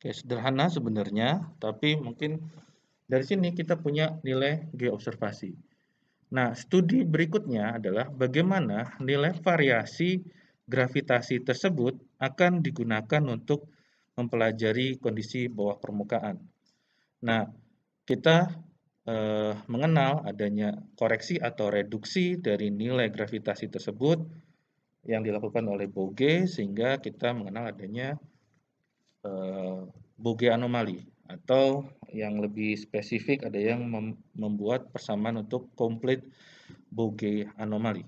Oke, sederhana sebenarnya, tapi mungkin dari sini kita punya nilai G observasi. Nah, studi berikutnya adalah bagaimana nilai variasi gravitasi tersebut akan digunakan untuk mempelajari kondisi bawah permukaan. Nah, kita mengenal adanya koreksi atau reduksi dari nilai gravitasi tersebut yang dilakukan oleh Bogge, sehingga kita mengenal adanya Bogge anomali, atau yang lebih spesifik ada yang membuat persamaan untuk complete Bogge anomali.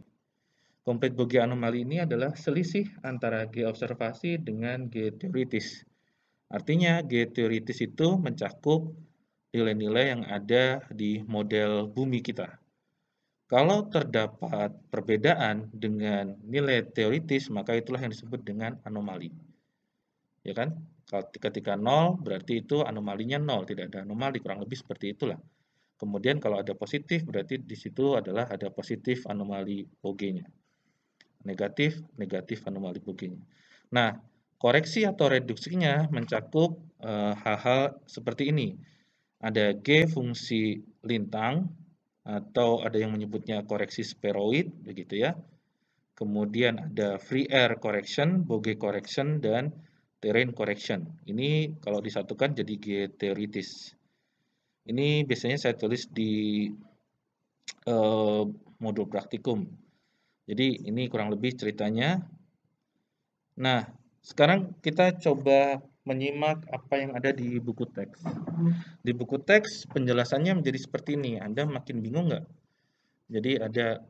Complete Bogge anomali ini adalah selisih antara G observasi dengan G teoritis. Artinya G teoritis itu mencakup nilai-nilai yang ada di model bumi kita. Kalau terdapat perbedaan dengan nilai teoritis, maka itulah yang disebut dengan anomali. Ya kan? Ketika 0 berarti itu anomalinya 0, tidak ada anomali, kurang lebih seperti itulah. Kemudian kalau ada positif berarti di situ adalah ada positif anomali Bogge-nya. Negatif, negatif anomali Bogge-nya. Nah, koreksi atau reduksinya mencakup hal-hal seperti ini. Ada G fungsi lintang, atau ada yang menyebutnya koreksi spheroid, begitu ya. Kemudian ada free air correction, Bogge correction, dan terrain correction. Ini kalau disatukan jadi G teoritis. Ini biasanya saya tulis di modul praktikum. Jadi ini kurang lebih ceritanya. Nah, sekarang kita coba menyimak apa yang ada di buku teks. Di buku teks penjelasannya menjadi seperti ini. Anda makin bingung nggak? Jadi ada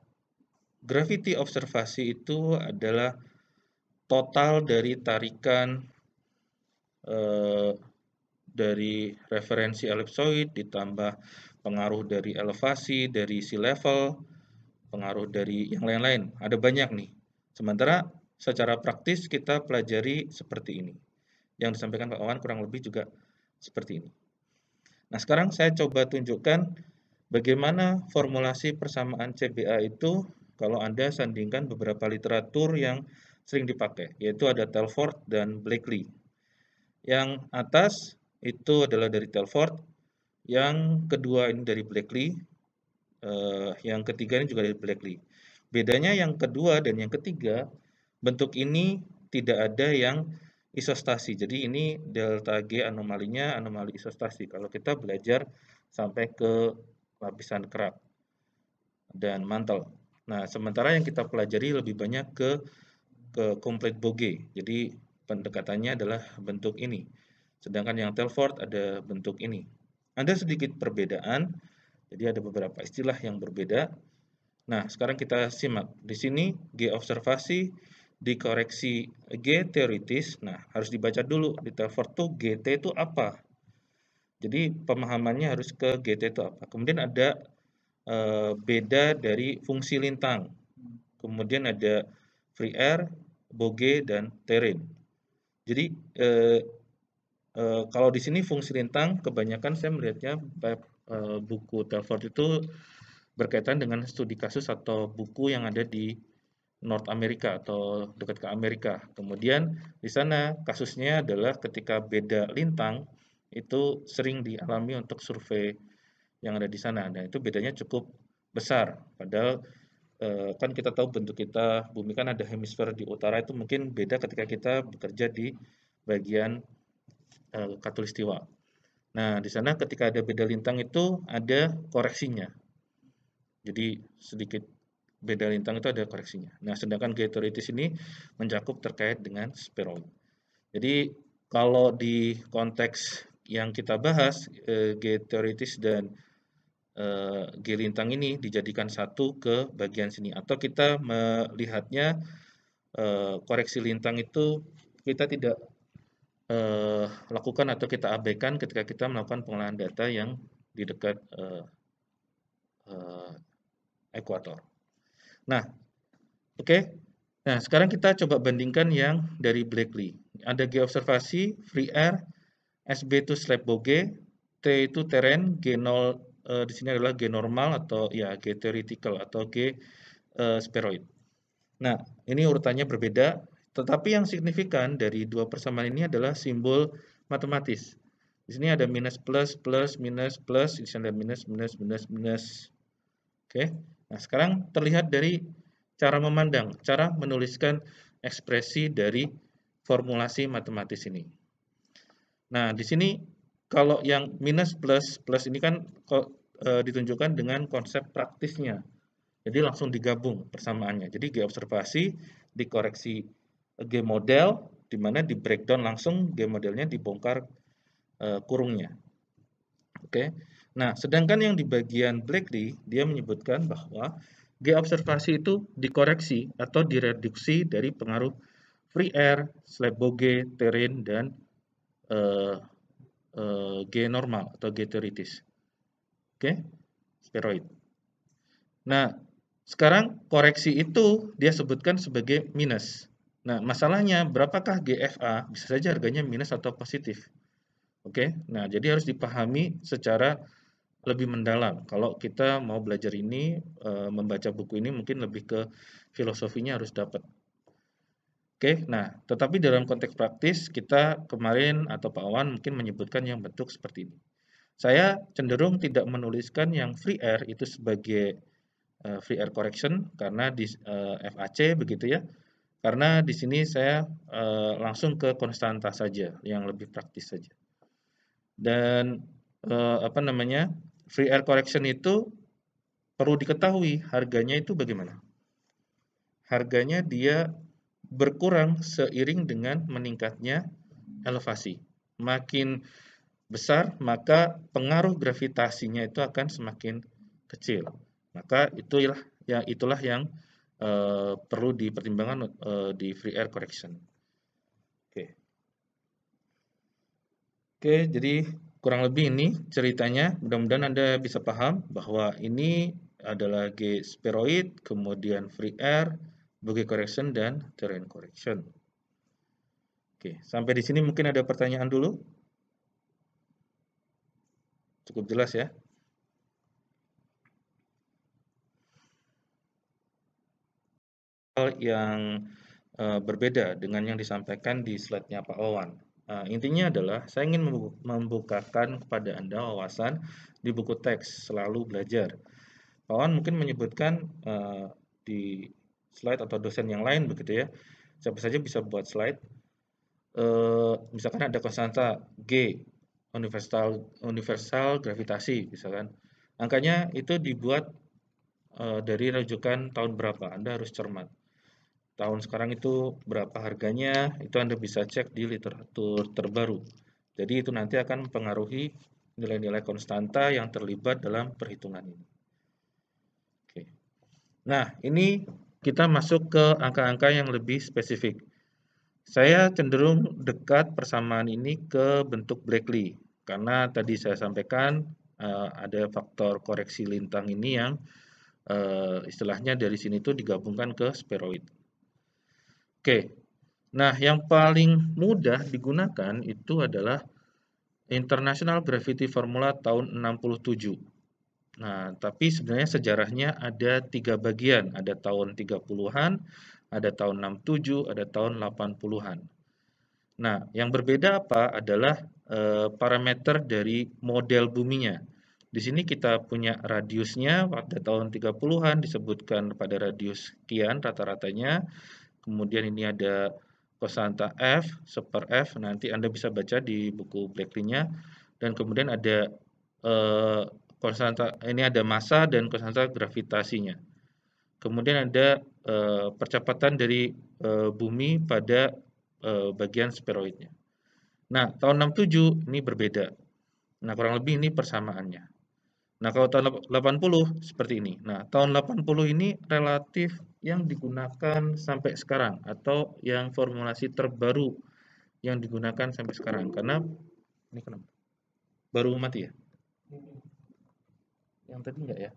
gravity observasi itu adalah total dari tarikan dari referensi elipsoid ditambah pengaruh dari elevasi, dari sea level, pengaruh dari yang lain-lain. Ada banyak nih. Sementara secara praktis kita pelajari seperti ini. Yang disampaikan Pak Wawan kurang lebih juga seperti ini. Nah, sekarang saya coba tunjukkan bagaimana formulasi persamaan CBA itu kalau Anda sandingkan beberapa literatur yang sering dipakai, yaitu ada Telford dan Blakely. Yang atas itu adalah dari Telford, yang kedua ini dari Blakely, yang ketiga ini juga dari Blakely. Bedanya yang kedua dan yang ketiga, bentuk ini tidak ada yang isostasi. Jadi ini delta G anomalinya anomali isostasi. Kalau kita belajar sampai ke lapisan kerak dan mantel. Nah, sementara yang kita pelajari lebih banyak ke complete Bogge. Jadi pendekatannya adalah bentuk ini. Sedangkan yang Telford ada bentuk ini. Ada sedikit perbedaan, jadi ada beberapa istilah yang berbeda. Nah, sekarang kita simak. Di sini G observasi dikoreksi G teoritis. Nah, harus dibaca dulu di Telford tuh GT itu apa. Jadi pemahamannya harus ke GT itu apa. Kemudian ada beda dari fungsi lintang. Kemudian ada free air, Bogge, dan terrain. Jadi kalau di sini fungsi lintang kebanyakan saya melihatnya buku Telford itu berkaitan dengan studi kasus atau buku yang ada di North America atau dekat ke Amerika. Kemudian di sana kasusnya adalah ketika beda lintang itu sering dialami untuk survei yang ada di sana. Nah, itu bedanya cukup besar. Padahal kan kita tahu bentuk kita, bumi kan ada hemisfer di utara, itu mungkin beda ketika kita bekerja di bagian khatulistiwa. Nah, di sana ketika ada beda lintang itu ada koreksinya. Jadi sedikit beda lintang itu ada koreksinya. Nah, sedangkan G teoritis ini mencakup terkait dengan spheroid. Jadi kalau di konteks yang kita bahas, G teoritis dan G lintang ini dijadikan satu ke bagian sini, atau kita melihatnya koreksi lintang itu kita tidak lakukan atau kita abaikan ketika kita melakukan pengolahan data yang di dekat ekuator. Nah, oke. Nah, sekarang kita coba bandingkan yang dari Blakely. Ada G observasi, free air, SB itu slab Bogge, T itu terrain, G0 di sini adalah G normal atau ya G theoretical atau G spheroid. Nah, ini urutannya berbeda, tetapi yang signifikan dari dua persamaan ini adalah simbol matematis. Di sini ada minus plus plus minus plus, di sini ada minus minus minus minus. Oke. Nah, sekarang terlihat dari cara memandang, cara menuliskan ekspresi dari formulasi matematis ini. Nah, di sini kalau yang minus plus plus ini kan ditunjukkan dengan konsep praktisnya. Jadi langsung digabung persamaannya. Jadi G observasi dikoreksi G model, di mana di breakdown langsung G modelnya dibongkar kurungnya. Oke. Nah, sedangkan yang di bagian Blakely, dia menyebutkan bahwa G observasi itu dikoreksi atau direduksi dari pengaruh free air, slab boge, terrain, dan G normal atau G teoritis. Oke, spheroid. Nah, sekarang koreksi itu dia sebutkan sebagai minus. Nah, masalahnya berapakah GFA? Bisa saja harganya minus atau positif. Oke, nah jadi harus dipahami secara lebih mendalam. Kalau kita mau belajar ini, membaca buku ini mungkin lebih ke filosofinya harus dapat. Oke, nah tetapi dalam konteks praktis kita kemarin atau Pak Awan mungkin menyebutkan yang bentuk seperti ini. Saya cenderung tidak menuliskan yang free air itu sebagai free air correction karena di FAC begitu ya. Karena di sini saya langsung ke konstanta saja yang lebih praktis saja. Dan free air correction itu perlu diketahui harganya itu bagaimana. Harganya dia berkurang seiring dengan meningkatnya elevasi. Makin besar, maka pengaruh gravitasinya itu akan semakin kecil. Maka itulah yang perlu dipertimbangkan di free air correction. Oke, jadi kurang lebih ini ceritanya. Mudah-mudahan Anda bisa paham bahwa ini adalah G spheroid, kemudian free air, bogey correction, dan terrain correction. Oke, sampai di sini mungkin ada pertanyaan dulu. Cukup jelas ya. Hal yang berbeda dengan yang disampaikan di slide-nya Pak Wawan. Intinya adalah saya ingin membukakan kepada Anda wawasan di buku teks Selalu Belajar. Pak Wawan mungkin menyebutkan di slide atau dosen yang lain begitu ya. Siapa saja bisa buat slide. Misalkan ada konstanta G, universal gravitasi misalkan. Angkanya itu dibuat dari rujukan tahun berapa. Anda harus cermat. Tahun sekarang itu berapa harganya, itu Anda bisa cek di literatur terbaru. Jadi itu nanti akan mempengaruhi nilai-nilai konstanta yang terlibat dalam perhitungan ini. Oke. Nah, ini kita masuk ke angka-angka yang lebih spesifik. Saya cenderung dekat persamaan ini ke bentuk Blakely, karena tadi saya sampaikan ada faktor koreksi lintang ini yang istilahnya dari sini tuh digabungkan ke spheroid. Oke, nah yang paling mudah digunakan itu adalah International Gravity Formula tahun 67. Nah, tapi sebenarnya sejarahnya ada 3 bagian, ada tahun 30-an, ada tahun 67, ada tahun 80-an. Nah, yang berbeda apa adalah parameter dari model buminya. Di sini kita punya radiusnya pada tahun 30-an disebutkan pada radius sekian rata-ratanya. Kemudian ini ada konstanta F, super F, nanti Anda bisa baca di buku Blakely-nya. Dan kemudian ada konstanta, ini ada massa dan konstanta gravitasinya. Kemudian ada percepatan dari bumi pada bagian spheroidnya. Nah, tahun 67 ini berbeda. Nah, kurang lebih ini persamaannya. Nah, kalau tahun 80 seperti ini. Nah, tahun 80 ini relatif yang digunakan sampai sekarang atau yang formulasi terbaru yang digunakan sampai sekarang. Karena ini kenapa? Baru mati ya? Yang tadi enggak ya?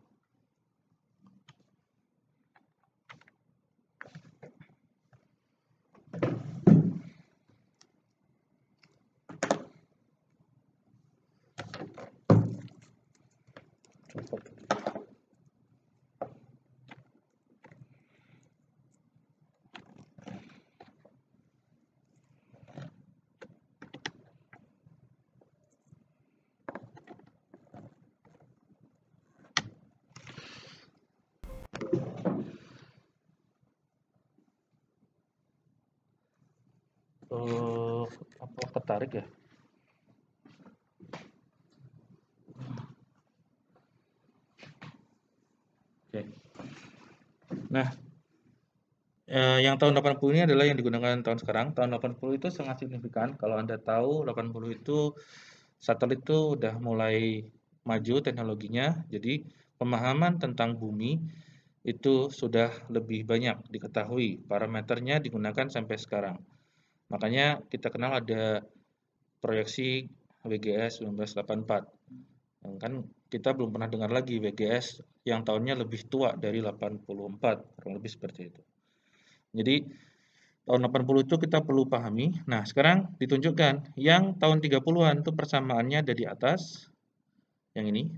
tarik ya. Oke. Nah, yang tahun 80 ini adalah yang digunakan tahun sekarang. Tahun 80 itu sangat signifikan. Kalau Anda tahu, 80 itu satelit itu udah mulai maju teknologinya. Jadi, pemahaman tentang bumi itu sudah lebih banyak diketahui. Parameternya digunakan sampai sekarang. Makanya kita kenal ada proyeksi WGS 1984. Kan kita belum pernah dengar lagi WGS yang tahunnya lebih tua dari 84, kurang lebih seperti itu. Jadi tahun 80 itu kita perlu pahami. Nah, sekarang ditunjukkan yang tahun 30-an itu persamaannya ada di atas, yang ini.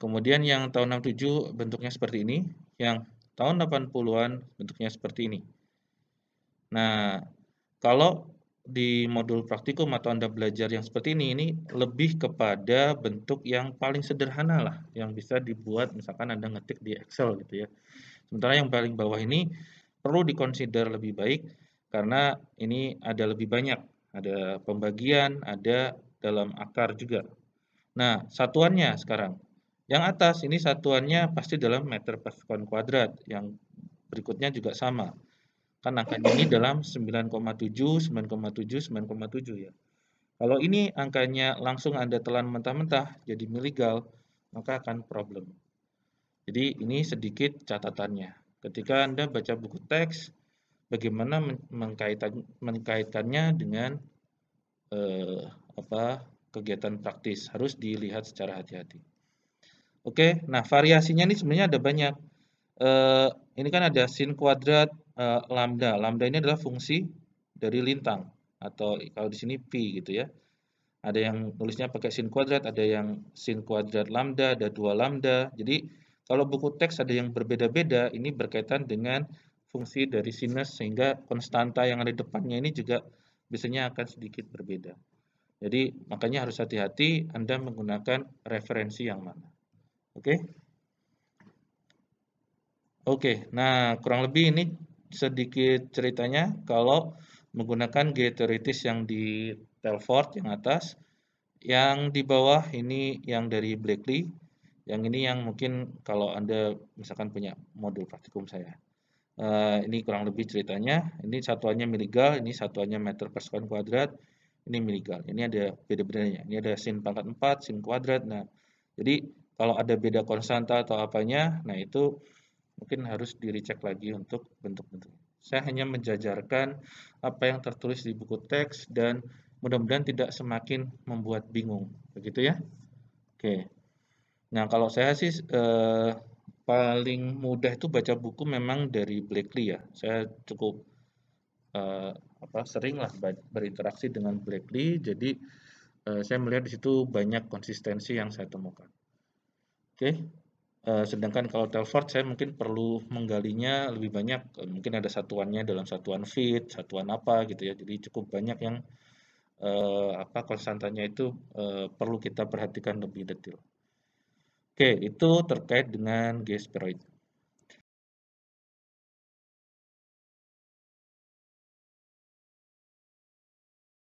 Kemudian yang tahun 67 bentuknya seperti ini, yang tahun 80-an bentuknya seperti ini. Nah, kalau di modul praktikum atau Anda belajar yang seperti ini lebih kepada bentuk yang paling sederhana lah, yang bisa dibuat misalkan Anda ngetik di Excel gitu ya. Sementara yang paling bawah ini perlu dikonsider lebih baik karena ini ada lebih banyak, ada pembagian, ada dalam akar juga. Nah, satuannya sekarang. Yang atas ini satuannya pasti dalam meter per sekon kuadrat, yang berikutnya juga sama. Kan angkanya ini dalam 9,7, 9,7, 9,7 ya. Kalau ini angkanya langsung Anda telan mentah-mentah jadi miligal, maka akan problem. Jadi ini sedikit catatannya. Ketika Anda baca buku teks, bagaimana mengkaitkannya dengan kegiatan praktis, harus dilihat secara hati-hati. Oke, nah variasinya ini sebenarnya ada banyak. Ini kan ada sin kuadrat lambda. Lambda ini adalah fungsi dari lintang atau kalau di sini pi gitu ya. Ada yang tulisnya pakai sin kuadrat, ada yang sin kuadrat lambda, ada 2 lambda. Jadi kalau buku teks ada yang berbeda-beda, ini berkaitan dengan fungsi dari sinus sehingga konstanta yang ada di depannya ini juga biasanya akan sedikit berbeda. Jadi makanya harus hati-hati Anda menggunakan referensi yang mana. Oke? Oke, nah kurang lebih ini sedikit ceritanya kalau menggunakan gaya teoritis yang di Telford yang atas, yang di bawah ini yang dari Blakely, yang ini yang mungkin kalau Anda misalkan punya modul praktikum saya. Ini kurang lebih ceritanya, ini satuannya miligal, ini satuannya meter per sekon kuadrat, ini miligal. Ini ada beda-bedanya, ini ada sin pangkat 4, sin kuadrat. Nah, jadi kalau ada beda konstanta atau apanya, nah itu mungkin harus di-recheck lagi untuk bentuk-bentuk. Saya hanya menjajarkan apa yang tertulis di buku teks dan mudah-mudahan tidak semakin membuat bingung. Begitu ya? Oke. Nah, kalau saya sih paling mudah itu baca buku memang dari Blakely ya. Saya cukup sering lah berinteraksi dengan Blakely, jadi saya melihat di situ banyak konsistensi yang saya temukan. Oke. Sedangkan kalau Telford saya mungkin perlu menggalinya lebih banyak, mungkin ada satuannya dalam satuan feet, satuan apa gitu ya. Jadi cukup banyak yang konstantanya itu perlu kita perhatikan lebih detail. Oke, itu terkait dengan gaya spheroid.